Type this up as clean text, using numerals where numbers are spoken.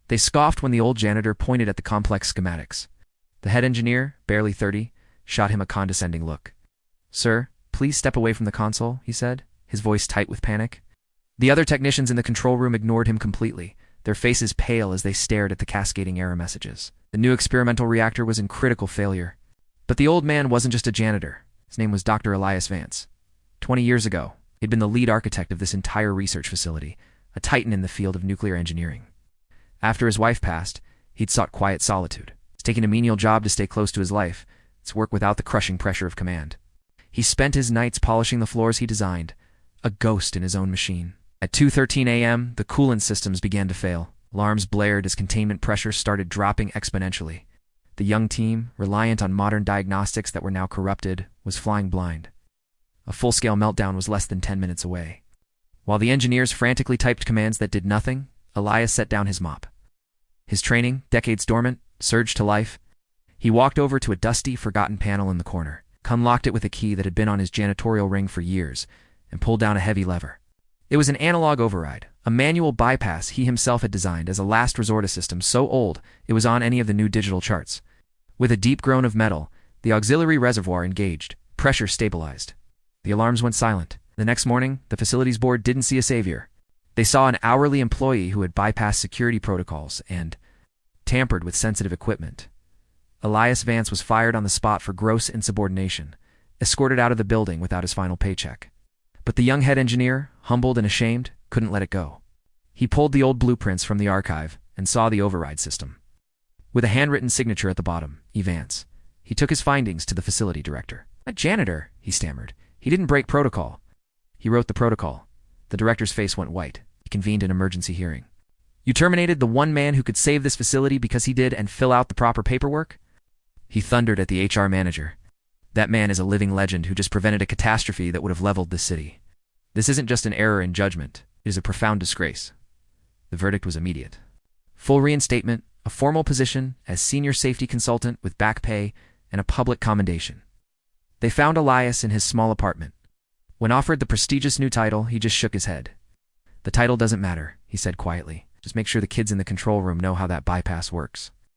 They scoffed when the old janitor pointed at the complex schematics. The head engineer, barely 30, shot him a condescending look. "Sir, please step away from the console," he said, his voice tight with panic. The other technicians in the control room ignored him completely, their faces pale as they stared at the cascading error messages. The new experimental reactor was in critical failure. But the old man wasn't just a janitor. His name was Dr. Elias Vance. 20 years ago, he'd been the lead architect of this entire research facility, a titan in the field of nuclear engineering. After his wife passed, he'd sought quiet solitude. He's taken a menial job to stay close to his life. It's work without the crushing pressure of command. He spent his nights polishing the floors he designed, a ghost in his own machine. At 2:13 a.m., the coolant systems began to fail. Alarms blared as containment pressure started dropping exponentially. The young team, reliant on modern diagnostics that were now corrupted, was flying blind. A full-scale meltdown was less than 10 minutes away. While the engineers frantically typed commands that did nothing, Elias set down his mop. His training, decades dormant, surged to life. He walked over to a dusty, forgotten panel in the corner, unlocked it with a key that had been on his janitorial ring for years, and pulled down a heavy lever. It was an analog override, a manual bypass he himself had designed as a last resort system so old it was on any of the new digital charts. With a deep groan of metal, the auxiliary reservoir engaged, pressure stabilized. The alarms went silent. The next morning, the facilities board didn't see a savior. They saw an hourly employee who had bypassed security protocols and tampered with sensitive equipment. Elias Vance was fired on the spot for gross insubordination, escorted out of the building without his final paycheck. But the young head engineer, humbled and ashamed, couldn't let it go. He pulled the old blueprints from the archive and saw the override system. With a handwritten signature at the bottom, E. Vance. He took his findings to the facility director. "A janitor," he stammered. "He didn't break protocol." He wrote the protocol. The director's face went white. He convened an emergency hearing. "You terminated the one man who could save this facility because he did and fill out the proper paperwork?" He thundered at the HR manager. "That man is a living legend who just prevented a catastrophe that would have leveled the city. This isn't just an error in judgment. It is a profound disgrace." The verdict was immediate. Full reinstatement, a formal position as senior safety consultant with back pay, and a public commendation. They found Elias in his small apartment. When offered the prestigious new title, he just shook his head. "The title doesn't matter," he said quietly. "Just make sure the kids in the control room know how that bypass works."